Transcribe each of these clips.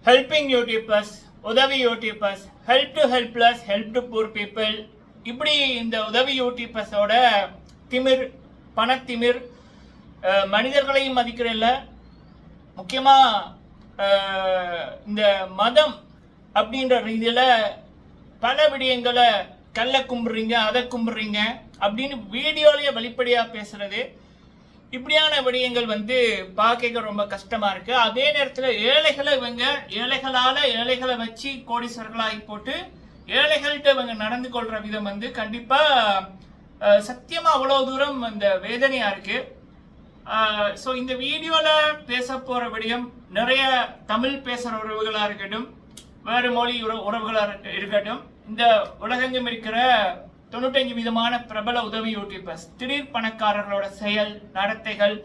Helping YouTubers, உதவி YouTubers, help to helpless, help to poor people. இப்படி இந்த உதவி யூடியூபர்ஸோட திமிர், பணத்திமிர், மனிதர்களையும் மதிக்கிறதில்ல. முக்கியமாக இந்த மதம் அப்படின்ற ரீதியில் பல விடயங்களை கல்ல கும்பிட்றீங்க, அதை கும்பிட்றீங்க அப்படின்னு வீடியோலேயே வெளிப்படையாக பேசுறது, இப்படியான விடயங்கள் பார்க்க ரொம்ப கஷ்டமா இருக்கு. அதே நேரத்தில் ஏழைகளை ஏழைகளை வச்சு கோடீஸ்வரர்களாகி போட்டு ஏழைகள்கிட்ட இவங்க நடந்து கொள்ற விதம் கண்டிப்பா சத்தியமா அவ்வளவு தூரம் அந்த வேதனையா இருக்கு. ஸோ இந்த வீடியோல பேச போற விடயம் நிறைய தமிழ் பேசுற உறவுகளா இருக்கட்டும், வேறு மொழி உறவுகளா இருக்கட்டும், இந்த உலகெங்கும் இருக்கிற 95% பிரபல உதவி யூடியூபர்ஸ் திடீர் பணக்காரர்களோட செயல் நடத்தைகள்,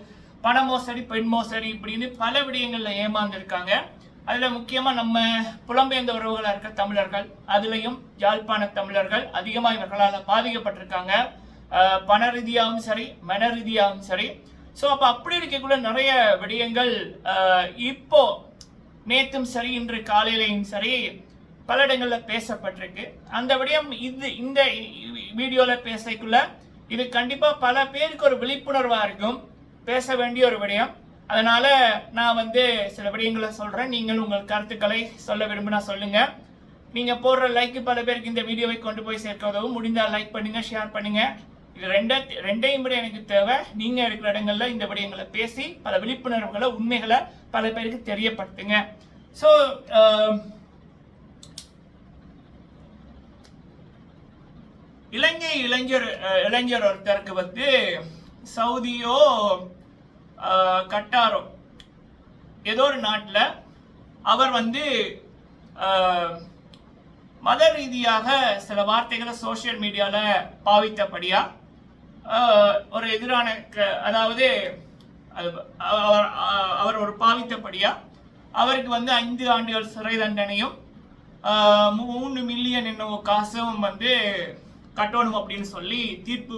பண மோசடி, பெண் மோசடி இப்படின்னு பல விடயங்கள்ல ஏமாந்துருக்காங்க. அதுல முக்கியமா நம்ம புலம்பெயர்ந்த உறவுகளா இருக்க தமிழர்கள், அதுலயும் யாழ்ப்பாண தமிழர்கள் அதிகமா இவர்களால் பாதிக்கப்பட்டிருக்காங்க, பண ரீதியாகவும் சரி, மன ரீதியாகவும் சரி. ஸோ அப்போ அப்படி இருக்கக்குள்ள நிறைய விடயங்கள் இப்போ நேற்றும் சரி, இன்று காலையிலையும் சரி பல இடங்களில் பேசப்பட்டிருக்கு. அந்த விடயம் இந்த வீடியோவில் பேசக்குள்ள இது கண்டிப்பாக பல பேருக்கு ஒரு விழிப்புணர்வாக இருக்கும், பேச வேண்டிய ஒரு விடயம். அதனால நான் சில விடயங்களை சொல்கிறேன். நீங்கள் உங்கள் கருத்துக்களை சொல்ல விரும்பினா சொல்லுங்க. நீங்கள் போடுற லைக்கு பல பேருக்கு இந்த வீடியோவை கொண்டு போய் சேர்க்க உதவும். முடிந்தால் லைக் பண்ணுங்க, ஷேர் பண்ணுங்க. இது ரெண்டையும் விட எனக்கு தேவை. நீங்க இருக்கிற இடங்கள்ல இந்த விடயங்களை பேசி பல விழிப்புணர்வுகளை, உண்மைகளை பல பேருக்கு தெரியப்படுத்துங்க. ஸோ இலங்கை இளைஞர் ஒருத்தருக்கு சவுதியோ கட்டாரோ ஏதோ ஒரு நாட்டில் அவர் மத ரீதியாக சில வார்த்தைகளை சோசியல் மீடியாவில் பாவித்தபடியா ஒரு எதிரான, அதாவது அவர் ஒரு பாவித்தபடியா அவருக்கு 5 ஆண்டுகள் சிறை தண்டனையும் 3 மில்லியன் என்னவோ காசும் கட்டணும் அப்படின்னு சொல்லி தீர்ப்பு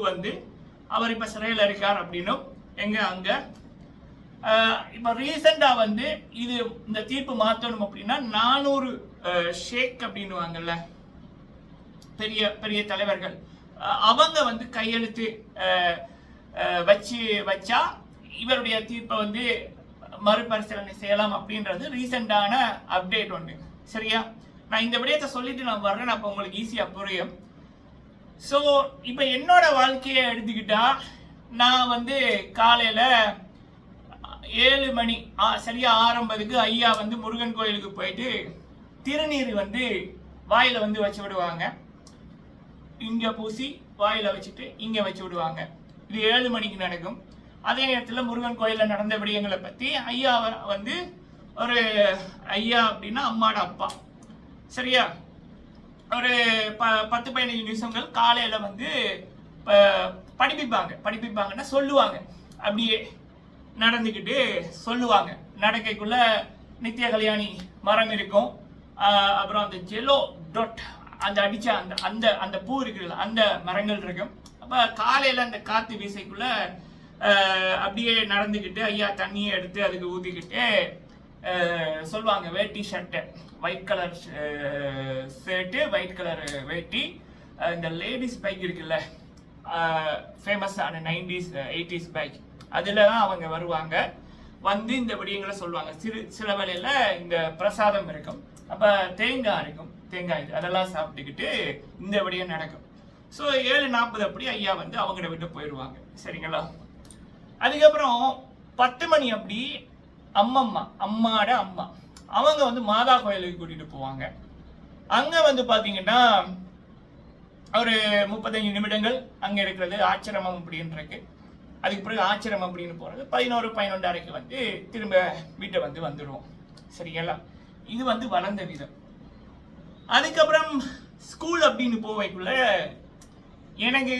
அவர் இப்போ சிறையில் இருக்கார் அப்படின்னும் அங்கே இப்போ ரீசெண்டாக இது இந்த தீர்ப்பு மாற்றணும் அப்படின்னா 400 ஷேக் அப்படின்னுவாங்கல்ல, பெரிய பெரிய தலைவர்கள், அவங்க கையெழுத்து வச்சா இவருடைய தீர்ப்பை மறுபரிசீலனை செய்யலாம் அப்படின்றது ரீசெண்டான அப்டேட் ஒன்று. சரியா, நான் இந்த விடயத்தை சொல்லிட்டு நான் வர்றேன், அப்போ உங்களுக்கு ஈஸியாக புரியும். ஸோ இப்போ என்னோட வாழ்க்கையை எடுத்துக்கிட்டா நான் காலையில் 7 மணி சரியா 6:50 ஐயா முருகன் கோயிலுக்கு போயிட்டு திருநீர் வாயில வச்சு விடுவாங்க. இங்க பூசி வாயில வச்சுட்டு இங்க வச்சு விடுவாங்க. இது 7 மணிக்கு நடக்கும். அதே நேரத்தில் முருகன் கோயில நடந்த விடயங்களை பத்தி ஐயா ஒரு ஐயா அப்படின்னா அம்மாட அப்பா, சரியா, ஒரு 10-15 நிமிஷங்கள் காலையில படிப்பிப்பாங்கன்னா சொல்லுவாங்க, அப்படியே நடந்துக்கிட்டு சொல்லுவாங்க. நடக்கைக்குள்ள நித்திய கல்யாணி மரம் இருக்கும், அப்புறம் அந்த ஜெலோ டொட் அந்த அடிச்ச அந்த அந்த பூ இருக்குல்ல, அந்த மரங்கள் இருக்கும். அப்ப காலையில அந்த காத்து வீசைக்குள்ள அப்படியே நடந்துக்கிட்டு ஐயா தண்ணியை எடுத்து அதுக்கு ஊத்திக்கிட்டு சொல்லுவாங்க, வேட்டி shirt, white colour shirt, white colour வேட்டி, இந்த லேடிஸ் பைக் இருக்குல்ல, ஃபேமஸான 90s 80s பைக், அதில் தான் அவங்க வருவாங்க. இந்த விடயங்களை சொல்லுவாங்க. சில வேளையில் இந்த பிரசாதம் இருக்கும், அப்போ தேங்காய் இருக்கும், தேங்காய் அதெல்லாம் சாப்பிட்டுக்கிட்டு இந்த விடயம் நடக்கும். ஸோ 7:40 அப்படி ஐயா அவங்கள விட்டு போயிடுவாங்க. சரிங்களா, அதுக்கப்புறம் 10 மணி அப்படி அம்மாட அம்மா அவங்க மாதா கோயிலுக்கு கூட்டிகிட்டு போவாங்க. அங்கே பார்த்தீங்கன்னா ஒரு 35 நிமிடங்கள் அங்கே இருக்கிறது ஆச்சிரமம் அப்படின்றது. அதுக்கு பிறகு ஆச்சிரமம் அப்படின்னு போகிறது 11-12:30 திரும்ப வீட்டை வந்துடுவோம். சரிங்களா, இது வளர்ந்த விதம். அதுக்கப்புறம் ஸ்கூல் அப்படின்னு போவைக்குள்ள எனக்கு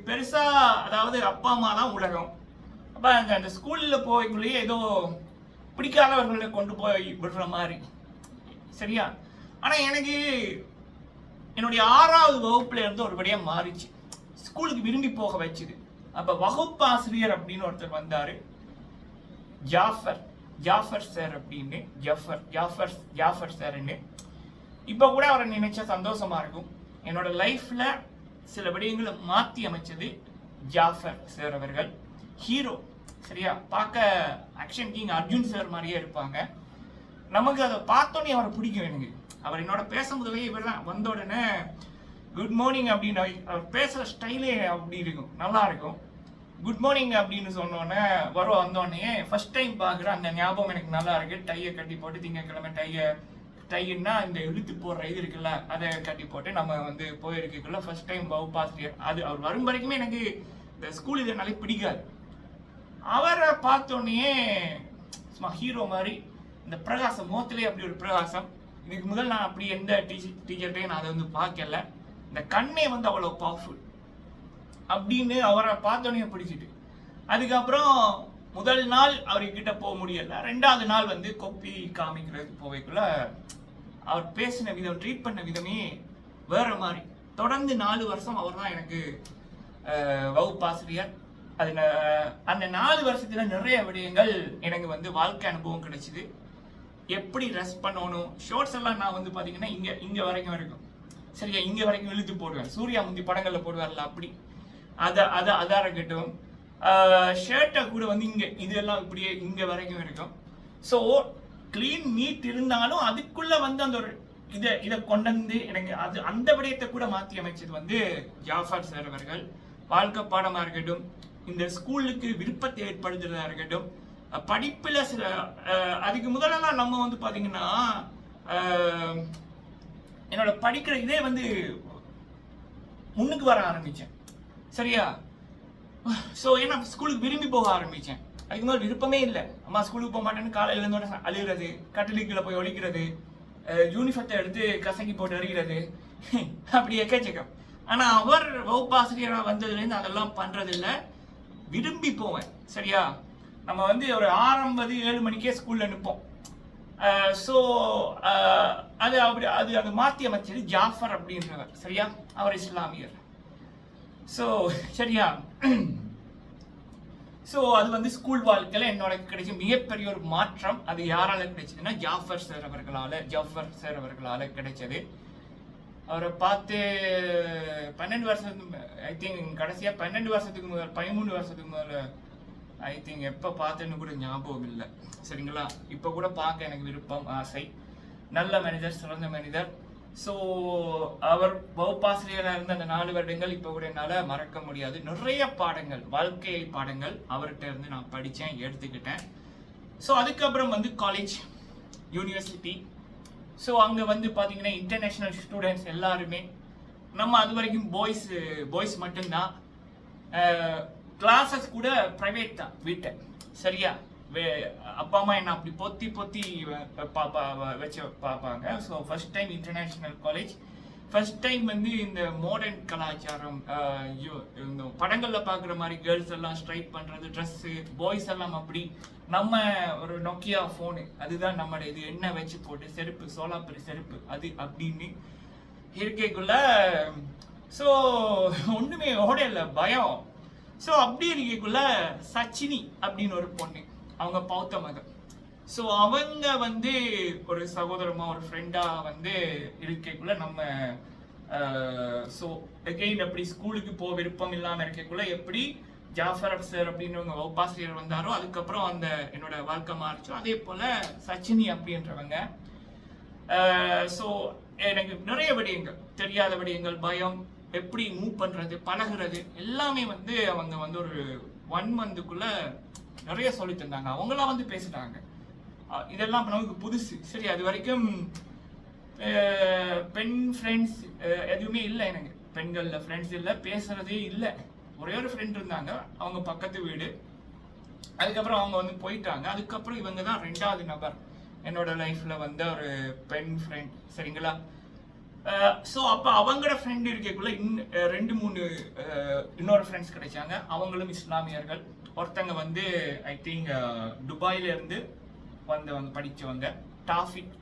பெருசா, அதாவது அப்பா அம்மா தான் உலகம். அப்போ அந்த ஸ்கூலில் போவைக்குள்ளேயே ஏதோ பிடிக்காதவர்களை கொண்டு போய் விடுற மாதிரி. சரியா, ஆனால் எனக்கு என்னுடைய 6வது வகுப்புல இருந்து ஒரு விடயம் மாறிச்சு, ஸ்கூலுக்கு விரும்பி போக வச்சுது. அப்போ வகுப்பாசிரியர் அப்படின்னு ஒருத்தர் வந்தார், ஜாஃபர் சார் அப்படின்னு, ஜாஃபர் சார்ன்னு. இப்போ கூட அவரை நினைச்சா சந்தோஷமா இருக்கும். என்னோட லைஃப்ல சில விடயங்களை மாற்றி அமைச்சது ஜாஃபர் சார் அவர்கள். ஹீரோ, சரியா, பார்க்க ஆக்ஷன் கிங் அர்ஜுன் சார் மாதிரியே இருப்பாங்க. நமக்கு அதை பார்த்தோன்னே அவரை பிடிக்கும் எனக்கு. அவர் என்னோட பேசும்போதே இவர் தான் வந்த உடனே குட் மார்னிங் அப்படின்னு அவர் பேசுகிற ஸ்டைலே அப்படி இருக்கும், நல்லா இருக்கும். குட் மார்னிங் அப்படின்னு சொன்னோன்னே வந்தோடனே ஃபர்ஸ்ட் டைம் பார்க்குற அந்த ஞாபகம் எனக்கு நல்லா இருக்கு. டையை கட்டி போட்டு திங்கக்கிழமை டைன்னா இந்த இழுத்து போடுற இது இருக்குல்ல, அதை கட்டி போட்டு நம்ம வந்து போயிருக்குள்ள ஃபர்ஸ்ட் டைம் வகுப்பாசிரியர். அது அவர் வரும் வரைக்குமே எனக்கு இந்த ஸ்கூல் இதனாலே பிடிக்காது. அவரை பார்த்தோன்னே சும்மா ஹீரோ மாதிரி இந்த பிரகாசம் முகத்திலே அப்படி ஒரு பிரகாசம். இதுக்கு முதல் நான் அப்படி எந்த டீச்சர்கிட்டையும் நான் அதை வந்து பார்க்கல. இந்த கண்ணே வந்து அவ்வளோ பவர்ஃபுல் அப்படின்னு அவரை பார்த்தோன்னே பிடிச்சிட்டு, அதுக்கப்புறம் முதல் நாள் அவர்கிட்ட போக முடியல. 2வது நாள் வந்து கொப்பி காமிக்கிறதுக்கு போவைக்குள்ள அவர் பேசின விதம், ட்ரீட் பண்ண விதமே வேற மாதிரி. தொடர்ந்து 4 வருஷம் அவர் தான் எனக்கு வகுப்பாசிரியர். அந்த 4 வருஷத்துல நிறைய விடயங்கள் எனக்கு வந்து வாழ்க்கை அனுபவம் கிடைச்சிது. எப்படி ரெஸ்ட் பண்ணணும், ஷோர்ட்ஸ் எல்லாம் நான் வந்து பாத்தீங்கன்னா இங்க வரைக்கும் இருக்கும், சரியா, இங்க வரைக்கும் இழுத்து போடுவேன். சூர்யா முந்தி படங்கள்ல போடுவார்ல அப்படி, அதை இருக்கட்டும். ஷர்ட்டை கூட வந்து இதெல்லாம் இப்படியே இங்க வரைக்கும் இருக்கும். ஸோ கிளீன் நீட் இருந்தாலும் அதுக்குள்ள வந்து அந்த ஒரு இதை கொண்டு வந்து எனக்கு அந்த விடயத்தை கூட மாற்றி அமைச்சது வந்து ஜாஃபர் சார் அவர்கள். வாழ்க்கை பாடமா இருக்கட்டும், இந்த ஸ்கூலுக்கு விருப்பத்தை ஏற்படுத்துறதா இருக்கட்டும், படிப்புல சில அதுக்கு முதலெல்லாம் நம்ம வந்து பாத்தீங்கன்னா என்னோட படிக்கிற இதே வந்து முன்னுக்கு வர ஆரம்பிச்சேன், சரியா. ஸோ ஏன்னா ஸ்கூலுக்கு விரும்பி போக ஆரம்பிச்சேன். அதுக்கு முதல் விருப்பமே இல்லை. அம்மா ஸ்கூலுக்கு போக மாட்டேன்னு காலையில இருந்தோட அழுகிறது, கட்டிலுக்குள்ள போய் ஒழிக்கிறது, யூனிஃபார்த்தை எடுத்து கசக்கி போட்டு அறிகிறது, அப்படி எக்கச்சக்கம். ஆனா அவர் வகுப்பாசிரியராக வந்ததுலேருந்து அதெல்லாம் பண்றதில்லை, விரும்பி போவேன், சரியா. நம்ம வந்து ஒரு 6:50 மணிக்கே ஸ்கூல்ல நிற்போம். ஸோ அது மாற்றி அமைச்சது ஜாஃபர் அப்படின்றவர், சரியா. அவர் இஸ்லாமியர். ஸோ சரியா. ஸோ அது வந்து ஸ்கூல் வாழ்க்கையில் என்னோட கிடைச்ச மிகப்பெரிய ஒரு மாற்றம். அது யாரால கிடைச்சதுன்னா ஜாஃபர் சார் அவர்களால கிடைச்சது. அவரை பார்த்து 12 வருஷத்துக்கு, ஐ திங்க் கடைசியாக 12 வருஷத்துக்கு முதல் 13 வருஷத்துக்கு முதல்ல ஐ திங்க் எப்போ பார்த்தேன்னு கூட ஞாபகம் இல்லை, சரிங்களா. இப்போ கூட பார்க்க எனக்கு விருப்பம், ஆசை. நல்ல மனிதர், சிறந்த மனிதர். ஸோ அவர் வகுப்பாசிரியராக இருந்த அந்த 4 வருடங்கள் இப்போ கூட என்னால் மறக்க முடியாது. நிறைய பாடங்கள், வாழ்க்கை பாடங்கள் அவர்கிட்ட இருந்து நான் படித்தேன், எடுத்துக்கிட்டேன். ஸோ அதுக்கப்புறம் வந்து காலேஜ், யூனிவர்சிட்டி. ஸோ அங்கே வந்து பார்த்தீங்கன்னா இன்டர்நேஷ்னல் ஸ்டூடெண்ட்ஸ் எல்லாருமே. நம்ம அது வரைக்கும் பாய்ஸ் மட்டும்தான். கிளாஸஸ் கூட ப்ரைவேட் தான் வீட்டை, சரியா. அப்பா அம்மா என்ன அப்படி பொத்தி வச்சு பார்ப்பாங்க. So first time international college, first time வந்து இந்த மாடர்ன் கலாச்சாரம், இந்த படங்களில் பார்க்குற மாதிரி கேர்ள்ஸ் எல்லாம் ஸ்ட்ரைட் பண்ணுறது, ட்ரெஸ்ஸு, பாய்ஸ் எல்லாம் அப்படி. நம்ம ஒரு நோக்கியா ஃபோனு, அதுதான் நம்மளோட இது, எண்ணெய் வச்சு போட்டு செருப்பு, சோலாப்பரி செருப்பு, அது அப்படின்னு இருக்கைக்குள்ள ஸோ ஒன்றுமே ஓடல, பயம். ஸோ அப்படி இருக்கக்குள்ள சச்சினி அப்படின்னு ஒரு பொண்ணு, அவங்க பௌத்த மதம். ஸோ அவங்க வந்து ஒரு சகோதரமா, ஒரு ஃப்ரெண்டா வந்து இருக்கக்குள்ள நம்ம ஸோ அகெயின் அப்படி ஸ்கூலுக்கு போக விருப்பம் இல்லாமல் இருக்கக்குள்ள எப்படி ஜாஃபர் சார் அப்படின்றவங்க வகுப்பாசிரியர் வந்தாரோ, அதுக்கப்புறம் அந்த என்னோட வாழ்க்கை மாறிச்சோ, அதே போல சச்சினி அப்படின்றவங்க. ஸோ எனக்கு நிறைய விடயங்கள், தெரியாத விடயங்கள், பயம், எப்படி மூவ் பண்றது, பழகுறது எல்லாமே வந்து அவங்க வந்து ஒரு 1 மந்த்துக்குள்ள நிறைய சொல்லி தந்தாங்க. அவங்களாம் வந்து பேசிட்டாங்க. இதெல்லாம் நமக்கு புதுசு, சரி. அது வரைக்கும் பெண் ஃப்ரெண்ட்ஸ் எதுவுமே இல்லை எனக்கு, பெண்கள்ல ஃப்ரெண்ட்ஸ் இல்லை, பேசுறதே இல்லை. ஒரே ஒரு ஃப்ரெண்ட் இருந்தாங்க, அவங்க பக்கத்து வீடு. அதுக்கப்புறம் அவங்க வந்து போயிட்டாங்க. அதுக்கப்புறம் இவங்க தான் 2வது நபர் என்னோட லைஃப்ல வந்த ஒரு பெண் ஃப்ரெண்ட், சரிங்களா. ஸோ அப்போ அவங்களோட ஃப்ரெண்ட் இருக்கக்குள்ள 2-3 இன்னொரு ஃப்ரெண்ட்ஸ் கிடைச்சாங்க. அவங்களும் இஸ்லாமியர்கள். ஒருத்தங்க வந்து ஐ திங்க் துபாயில இருந்து வந்தவங்க, படித்தவங்க,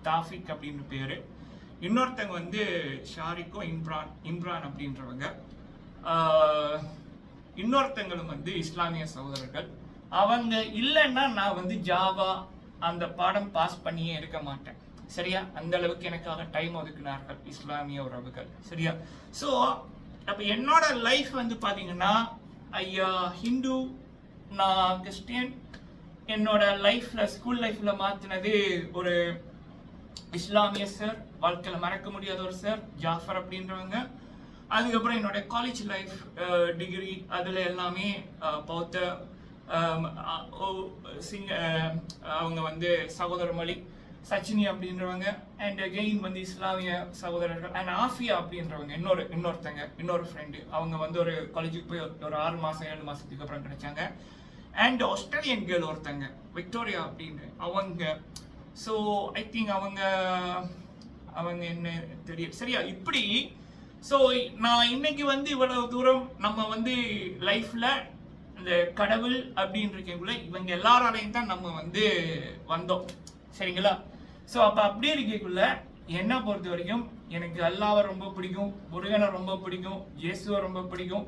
தாஃபிக் அப்படின்னு பேரு. இன்னொருத்தங்க வந்து ஷாரிக்கும் இம்ரான் அப்படின்றவங்க. இன்னொருத்தங்களும் வந்து இஸ்லாமிய சகோதரர்கள். அவங்க இல்லைன்னா நான் வந்து ஜாவா, அந்த பாடம் பாஸ் பண்ணியே இருக்க மாட்டேன். சரியா? அந்த அளவுக்கு எனக்காக டைம் ஒதுக்கினார்கள் இஸ்லாமிய உறவுகள். சரியா? ஸோ அப்போ என்னோட லைஃப் வந்து பார்த்தீங்கன்னா ஐயா ஹிந்து, நான் கிறிஸ்டியன். என்னோட லைஃப்ல ஸ்கூல் லைஃப்ல மாற்றினது ஒரு இஸ்லாமிய சார், வாழ்க்கையில் மறக்க முடியாத ஒரு சார் ஜாஃபர் அப்படின்றவங்க. அதுக்கப்புறம் என்னோட காலேஜ் லைஃப் டிகிரி அதில் எல்லாமே பௌத்த அவங்க வந்து சகோதரமொழி சச்சினி அப்படின்றவங்க, அண்ட் அகெயின் வந்து இஸ்லாமிய சகோதரர்கள், அண்ட் ஆஃபியா அப்படின்றவங்க இன்னொரு ஃப்ரெண்டு. அவங்க வந்து ஒரு காலேஜுக்கு போய் ஒரு 6 மாதம் 7 மாதத்துக்கு அப்புறம் கிடைச்சாங்க. அண்ட் ஆஸ்திரேலியன் கேர்ள் ஒருத்தங்க விக்டோரியா அப்படின்னு அவங்க. ஸோ ஐ திங்க் அவங்க என்ன தெரியும். சரியா? இப்படி ஸோ நான் இன்னைக்கு வந்து இவ்வளவு தூரம் நம்ம வந்து லைஃப்ல இந்த கடவுள் அப்படின்னு இருக்கக்குள்ள இவங்க எல்லாராலையும் தான் நம்ம வந்து வந்தோம். சரிங்களா? ஸோ அப்போ அப்படி இருக்கக்குள்ள என்னை பொறுத்த வரைக்கும் எனக்கு அல்லாவை ரொம்ப பிடிக்கும், முருகனை ரொம்ப பிடிக்கும், இயேசுவை ரொம்ப பிடிக்கும்.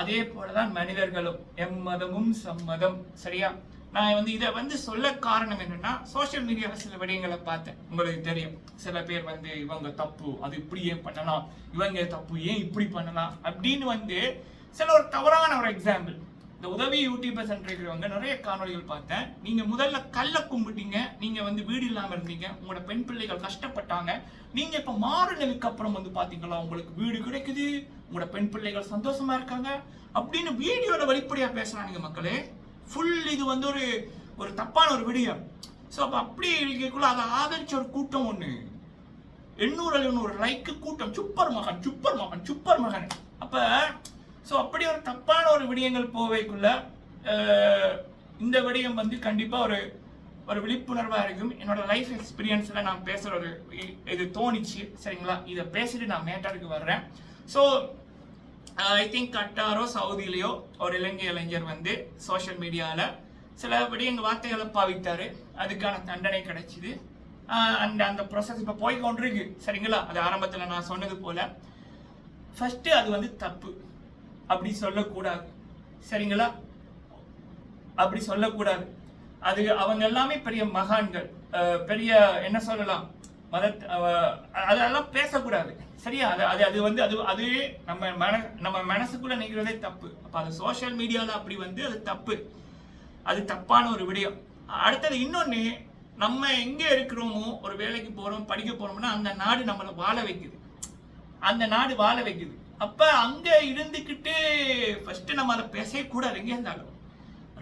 அதே போலதான் மனிதர்களும், எம்மதமும் சம்மதம். சரியா? நான் வந்து இதை வந்து சொல்ல காரணம் என்னன்னா, சோசியல் மீடியாவில் சில விடயங்களை பார்த்தேன். உங்களுக்கு தெரியும், சில பேர் வந்து இவங்க தப்பு, அது இப்படி ஏன் பண்ணலாம், இவங்க தப்பு ஏன் இப்படி பண்ணலாம் அப்படின்னு வந்து சில ஒரு தவறான ஒரு எக்ஸாம்பிள். இந்த உதவி யூடியூபர்ஸ் இருக்கிறவங்க நிறைய காணொலிகள் பார்த்தேன். நீங்க முதல்ல கல்ல கும்பிட்டீங்க, நீங்க வந்து வீடு இல்லாம இருந்தீங்க, உங்களோட பெண் பிள்ளைகள் கஷ்டப்பட்டாங்க. நீங்க இப்ப மாறுனதுக்கு அப்புறம் வந்து பாத்தீங்களா உங்களுக்கு வீடு கிடைக்குது, உங்களோட பெண் பிள்ளைகள் சந்தோஷமா இருக்காங்க அப்படின்னு வீடியோல வெளிப்படையா பேசுறாங்க மக்களே. ஃபுல் இது வந்து ஒரு தப்பான ஒரு விடயம். ஸோ அப்போ அப்படி இருக்கக்குள்ள அதை ஆதரிச்ச ஒரு கூட்டம் ஒன்று 800 லைக்கு கூட்டம், சூப்பர் மகன். அப்போ ஸோ அப்படி ஒரு தப்பான ஒரு விடயங்கள் போவைக்குள்ள இந்த விடயம் வந்து கண்டிப்பாக ஒரு விழிப்புணர்வாக இருக்கும். என்னோட லைஃப் எக்ஸ்பீரியன்ஸில் நான் பேசுகிற ஒரு இது தோணிச்சு. சரிங்களா? இதை பேசிட்டு நான் மேட்டருக்கு வர்றேன். ஸோ ஐ திங்க் கட்டாரோ சவுதியிலையோ ஒரு இளைஞர் வந்து சோஷியல் மீடியாவில் சில விடயங்கள் வார்த்தைகளை பாவித்தார். அதுக்கான தண்டனை கிடைச்சிது. அந்த ப்ரொசஸ் இப்போ போய் கொண்டிருக்கு. சரிங்களா? அது ஆரம்பத்தில் நான் சொன்னது போல் ஃபஸ்ட்டு அது வந்து தப்பு, அப்படி சொல்லக்கூடாது. சரிங்களா? அப்படி சொல்லக்கூடாது. அது அவங்க எல்லாமே பெரிய மகான்கள், பெரிய என்ன சொல்லலாம், அதெல்லாம் பேசக்கூடாது. சரியா? அது வந்து அதுவே நம்ம மனசுக்குள்ள நினைக்கிறதே தப்பு. அப்ப அது சோசியல் மீடியால அப்படி வந்து அது தப்பு, அது தப்பான ஒரு விடயம். அடுத்தது இன்னொன்னு, நம்ம எங்க இருக்கிறோமோ, ஒரு வேலைக்கு போறோம், படிக்க போறோம்னா அந்த நாடு நம்மளை வாழ வைக்குது. அப்ப அங்க இருந்துக்கிட்டு ஃபர்ஸ்ட் நம்ம அதை பேசவே கூடாது எங்க இருந்தாலும்.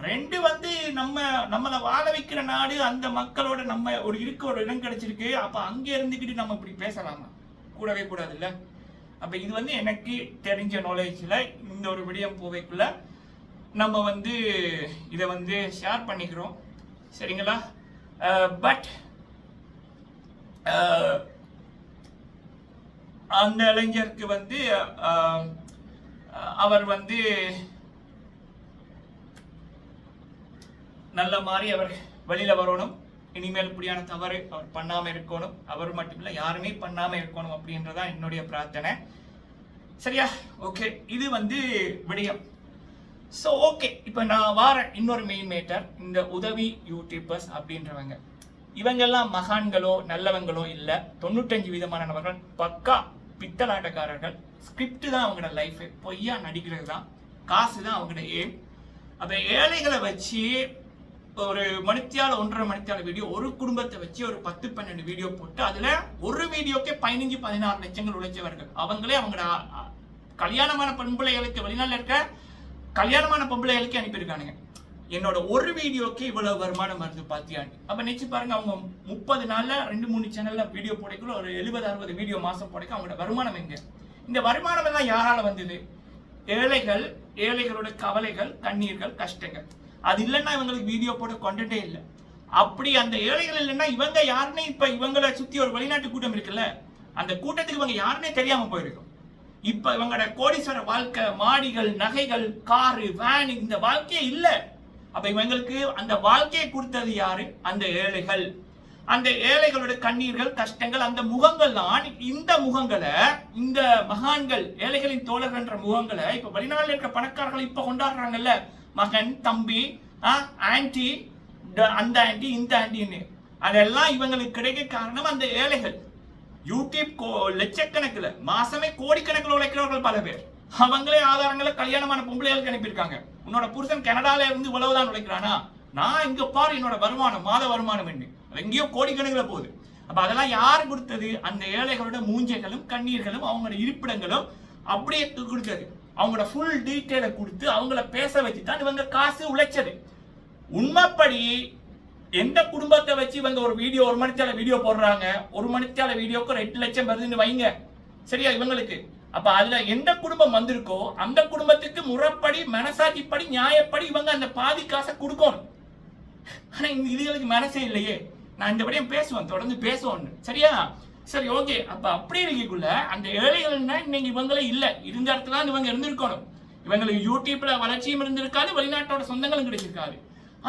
ரெண்டு வந்து நம்மளை வாழ வைக்கிற நாடு, அந்த மக்களோட நம்ம ஒரு இடம் கிடைச்சிருக்கு. அப்ப அங்க இருந்துக்கிட்டு நம்ம இப்படி பேசலாமா? கூடவே கூடாது இல்ல. அப்ப இது வந்து எனக்கு தெரிஞ்ச நாலேஜ்ல இந்த ஒரு விடயம் போவைக்குள்ள நம்ம வந்து இதை வந்து ஷேர் பண்ணிக்கிறோம். சரிங்களா? பட் அந்த இளைஞருக்கு வந்து அவர் வந்து நல்ல மாதிரி அவர் வெளியில வரணும். இனிமேல் இப்படியான தவறு அவர் பண்ணாம இருக்கணும். அவர் மட்டும் இல்ல, யாருமே பண்ணாம இருக்கணும் அப்படின்றதான் என்னுடைய பிரார்த்தனை. சரியா? ஓகே, இது வந்து விடயம். ஸோ ஓகே, இப்போ நான் வார இன்னொரு மெயின் மேட்டர். இந்த உதவி யூடியூபர்ஸ் அப்படின்றவங்க இவங்கெல்லாம் மகான்களோ நல்லவங்களோ இல்லை. 95% நபர்கள் பக்கா பித்தலாட்டக்காரர்கள். ஸ்கிரிப்ட் தான் அவங்களோட லைஃப், பொய்யா நடிக்கிறது தான், காசு தான் அவங்களோட எய்ம். அப்போ ஏழைகளை வச்சு ஒரு 1.5 மணித்தியால வீடியோ, ஒரு குடும்பத்தை வச்சு ஒரு 10-12 வீடியோ போட்டு அதுல ஒரு வீடியோக்கே 15-16 லட்சங்கள் உழைச்சவர்கள். அவங்களே அவங்களோட கல்யாணமான பொம்பளைகளுக்கு, வெளிநாட்டில் இருக்க கல்யாணமான பொம்பளைகளுக்கு அனுப்பியிருக்கானுங்க. என்னோட ஒரு வீடியோக்கு இவ்வளவு வருமானம் வருது பாத்தியாண்டு. அப்ப நினைச்சு பாருங்க, அவங்க 30 நாள்ல 2-3 சேனல்ல வீடியோ போடைக்குள்ள ஒரு 70-60 வீடியோ மாசம் போடைக்க அவங்களோட வருமானம் எங்க? இந்த வருமானம் எல்லாம் யாரால வந்தது? ஏழைகளோட கவலைகள், கண்ணீர்கள், கஷ்டங்கள். அது இல்லைன்னா இவங்களுக்கு வீடியோ போட கொண்டே இல்லை. அப்படி அந்த ஏழைகள் இல்லைன்னா இவங்க யாருன்னே, இப்ப இவங்களை சுத்தி ஒரு வெளிநாட்டு கூட்டம் இருக்குல்ல, அந்த கூட்டத்துக்கு இவங்க யாருன்னே தெரியாம போயிருக்கும். இப்ப இவங்களோட கோடீஸ்வர வாழ்க்கை, மாடிகள், நகைகள், காரு, வேன், இந்த வாழ்க்கையே இல்லை. அப்ப இவங்களுக்கு அந்த வாழ்க்கையை கொடுத்தது யாரு? அந்த ஏழைகள். அந்த ஏழைகளோட கண்ணீர்கள், கஷ்டங்கள், அந்த முகங்கள் தான். இந்த முகங்களை, இந்த மகான்கள், ஏழைகளின் தோழர்கள் என்ற முகங்களை இப்ப வெளிநாட்டில் இருக்க பணக்காரர்கள் இப்ப கொண்டாடுறாங்கல்ல. மகன், தம்பி, ஆன்டி, அந்த ஆண்டி இந்த ஆண்டின்னு. அதெல்லாம் இவங்களுக்கு கிடைக்க காரணம் அந்த ஏழைகள். யூடியூப் லட்சக்கணக்கில் மாசமே கோடிக்கணக்கில் உழைக்கிறவர்கள் பல பேர். அவங்களே ஆதாரங்களை கல்யாணமான பொம்பளைகளுக்கு அனுப்பியிருக்காங்க. உன்னோட புருஷன் கனடால இருந்து இவ்வளவுதான் உழைக்கிறானா, நான் இங்க பாரு என்னோட வருமானம், மாத வருமானம் என்ன, எங்கேயோ கோடிக்கணக்கில் போகுது. அப்ப அதெல்லாம் யார் கொடுத்தது? அந்த ஏழைகளோட மூஞ்சைகளும் கண்ணீர்களும் அவங்களோட இருப்பிடங்களும் அப்படியே கொடுத்தது. அவங்களோட ஃபுல் டீட்டெயிலை கொடுத்து அவங்கள பேச வச்சு தான் இவங்க காசு உழைச்சது. உண்மைப்படி எந்த குடும்பத்தை வச்சு இவங்க ஒரு வீடியோ, ஒரு மணித்தால வீடியோ போடுறாங்க, ஒரு மணித்தால வீடியோக்கு 2 லட்சம் வருதுன்னு வைங்க, சரியா இவங்களுக்கு. அப்ப அதுல எந்த குடும்பம் வந்திருக்கோ அந்த குடும்பத்துக்கு முறைப்படி, மனசாட்சிப்படி, நியாயப்படி இவங்க அந்த பாதி காசை கொடுக்கணும். ஆனா இதுகளுக்கு மனசே இல்லையே. நான் இந்த படியும் பேசுவேன், தொடர்ந்து பேசுவோம், சரியா? சரி, ஓகே. அப்ப அப்படி இருக்கக்குள்ள அந்த ஏழைகள்னா இன்னைக்கு இவங்களே இல்லை, இருந்த இடத்துல இவங்க இருந்திருக்கணும். இவங்களுக்கு யூடியூப்ல வளர்ச்சியும் இருந்திருக்காது, வெளிநாட்டோட சொந்தங்களும் கிடைச்சிருக்காது.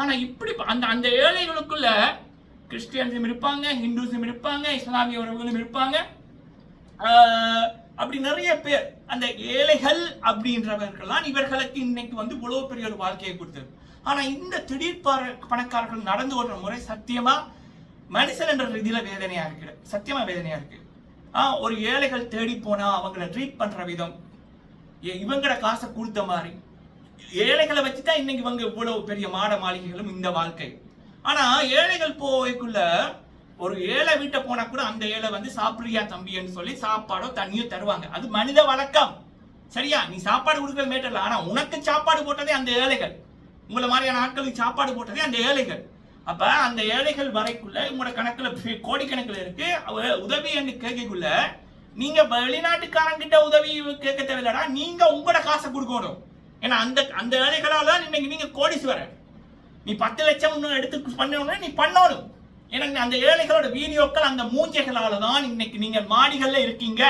ஆனா இப்படி அந்த ஏழைகளுக்குள்ள கிறிஸ்டியன்ஸும் இருப்பாங்க, ஹிந்துஸும் இருப்பாங்க, இஸ்லாமியர்களும் இருப்பாங்க, அப்படி நிறைய பேர். அந்த ஏழைகள் அப்படின்றவர்கள்லாம் இவர்களுக்கு இன்னைக்கு இவ்வளவு பெரிய ஒரு வாழ்க்கையை கொடுத்தது. ஆனா இந்த திடீர் பணக்காரர்கள் நடந்து கொள்ற முறை சத்தியமா மனுஷன் என்ற ரீதியில வேதனையா இருக்கு, சத்தியமா வேதனையா இருக்கு. ஒரு ஏழைகள் தேடி போனா அவங்கள ட்ரீட் பண்ற விதம், இவங்கட காசை கொடுத்த மாதிரி ஏழைகளை வச்சுதான் இன்னைக்கு இவங்க இவ்வளவு பெரிய மாட மாளிகைகளும் இந்த வாழ்க்கை. ஆனா ஏழைகள் போய்க்குள்ள ஒரு ஏழை வீட்டை போனா கூட அந்த ஏழை சாப்பிடுறியா தம்பின்னு சொல்லி சாப்பாடோ தண்ணியோ தருவாங்க. அது மனித வழக்கம், சரியா? நீ சாப்பாடு கொடுக்கறது மேட்டர்ல. ஆனா உனக்கு சாப்பாடு போட்டதே அந்த ஏழைகள், உங்களை மாதிரியான ஆட்களுக்கு சாப்பாடு போட்டதே அந்த ஏழைகள். அப்ப அந்த ஏழைகள் வரைக்குள்ள உங்களோட கணக்குல கோடிக்கணக்கில் இருக்கு. உதவி என்று கேட்கக்குள்ள நீங்க வெளிநாட்டுக்காரங்கிட்ட உதவி கேட்க தேவையில்லடா, நீங்க உங்களோட காசை கொடுக்கணும். ஏன்னா அந்த ஏழைகளால தான் இன்னைக்கு நீங்க கோடீஸ்வரர். நீ 10 லட்சம் எடுத்து பண்ணணும், நீ பண்ணணும். ஏன்னா அந்த ஏழைகளோட வீடியோக்கள், அந்த மூஞ்சைகளால தான் இன்னைக்கு நீங்க மாடிகள்ல இருக்கீங்க,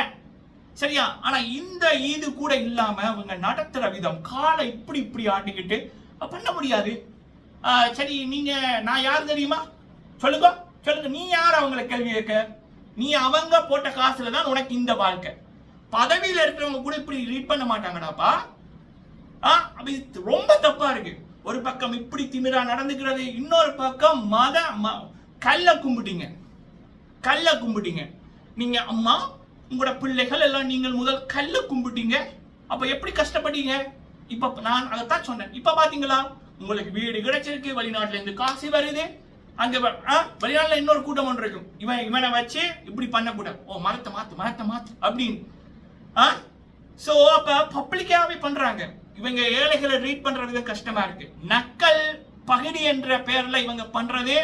சரியா? ஆனா இந்த இது கூட இல்லாம அவங்க நடத்துற விதம், காலை இப்படி ஆட்டிக்கிட்டு பண்ண முடியாது. சரி, நீங்க நான் யார் தெரியுமா? சொல்லுங்க. நீ யார் அவங்களை கேள்வி கேட்க? நீ அவங்க போட்ட காசுல தான் உனக்கு இந்த வாழ்க்கை. பதவியில இருக்கிறவங்க கூட இப்படி ரீட் பண்ண மாட்டாங்கடாப்பா. ரொம்ப தப்பா இருக்கு. ஒரு பக்கம் இப்படி திமிரா நடந்துக்கிறது, இன்னொரு பக்கம் கல்ல கும்பிட்டீங்க நீங்க. அம்மா, உங்களோட பிள்ளைகள் எல்லாம் நீங்கள் முதல் கல்ல கும்பிட்டீங்க. அப்ப எப்படி கஷ்டப்பட்டீங்க? இப்ப நான் அதைத்தான் சொன்னேன். இப்ப பாத்தீங்களா, உங்களுக்கு வீடு கிடைச்சிருக்கு, வெளிநாட்டுல இருந்து காசு வருது. அங்க வெளிநாட்டுல இன்னொரு கூட்டம் ஒன்று இருக்கும், இவனை வச்சு இப்படி பண்ணக்கூடாது, ஓ மரத்தை மாத்து அப்படின்னு. சோ அப்ப பப்ளிக்காவே பண்றாங்க. இவங்க ஏழைகளை ரீட் பண்ற விதம் கஷ்டமா இருக்கு. நக்கல் பகுதி என்ற பெயர்ல இவங்க பண்றது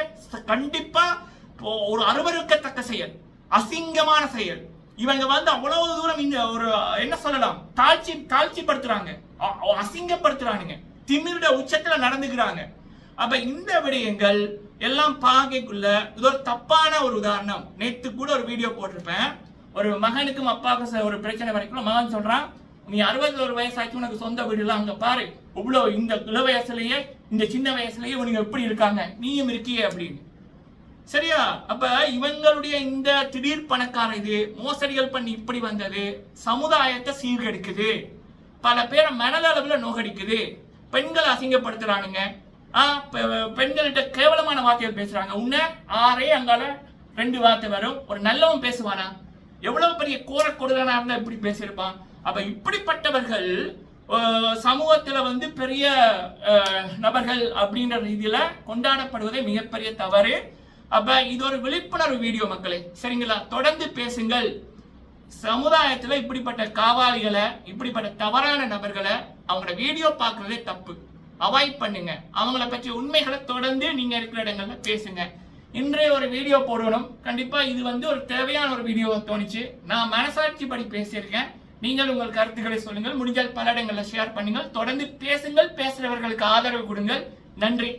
கண்டிப்பா ஒரு அருவருக்கத்தக்க செயல், அசிங்கமான செயல். இவங்க அவ்வளவு தூரம் இந்த ஒரு என்ன சொல்லலாம், தாழ்ச்சிப்படுத்துறாங்க, அசிங்கப்படுத்துறானுங்க, திமிரோட உச்சத்துல நடந்துக்கிறாங்க. அப்ப இந்த விடயங்கள் எல்லாம் பாகைக்குள்ள இது ஒரு தப்பான ஒரு உதாரணம். நேத்து கூட ஒரு வீடியோ போட்டிருப்பேன். ஒரு மகனுக்கும் அப்பாவுக்கும் ஒரு பிரச்சனை வரைக்கும் மகன் சொல்றான், நீ 61 வயசாச்சு, உனக்கு சொந்த வீடு எல்லாம் அங்க பாரு, இவ்வளவு இந்த இள வயசுலயே, இந்த சின்ன வயசுலயே உனக்கு எப்படி இருக்காங்க, நீயும் இருக்கியே அப்படின்னு, சரியா? அப்ப இவங்களுடைய இந்த திடீர் பணக்கார இது மோசடிகள் பண்ணி இப்படி வந்தது சமுதாயத்தை சீர்கெடுக்குது, பல பேரை மனதளவுல நோகடிக்குது, பெண்களை அசிங்கப்படுத்துறானுங்க, பெண்கள்கிட்ட கேவலமான வார்த்தைகள் பேசுறாங்க. உன்ன ஆறே அங்கால 2 வார்த்தை வரும், ஒரு நல்லவன் பேசுவானா? எவ்வளவு பெரிய கோர கொடுதனா இருந்தா இப்படி பேசியிருப்பான். அப்ப இப்படிப்பட்டவர்கள் சமூகத்துல பெரிய நபர்கள் அப்படின்ற ரீதியில கொண்டாடப்படுவதே மிகப்பெரிய தவறு. அப்ப இது ஒரு விழிப்புணர்வு வீடியோ மக்களே, சரிங்களா? தொடர்ந்து பேசுங்கள். சமுதாயத்துல இப்படிப்பட்ட காவாலிகளை, இப்படிப்பட்ட தவறான நபர்களை அவங்களோட வீடியோ பார்க்கறதே தப்பு. அவாய்ட் பண்ணுங்க. அவங்கள பற்றி உண்மைகளை தொடர்ந்து நீங்க இருக்கிற இடங்கள்ல பேசுங்க. இன்றைய ஒரு வீடியோ போடணும், கண்டிப்பா இது ஒரு தேவையான ஒரு வீடியோ தோணுச்சு. நான் மனசாட்சி படி பேசியிருக்கேன். நீங்கள் உங்கள் கருத்துக்களை சொல்லுங்கள், முடிஞ்சால் பல இடங்கள்ல ஷேர் பண்ணுங்கள். தொடர்ந்து பேசுங்கள், பேசுறவர்களுக்கு ஆதரவு கொடுங்கள். நன்றி.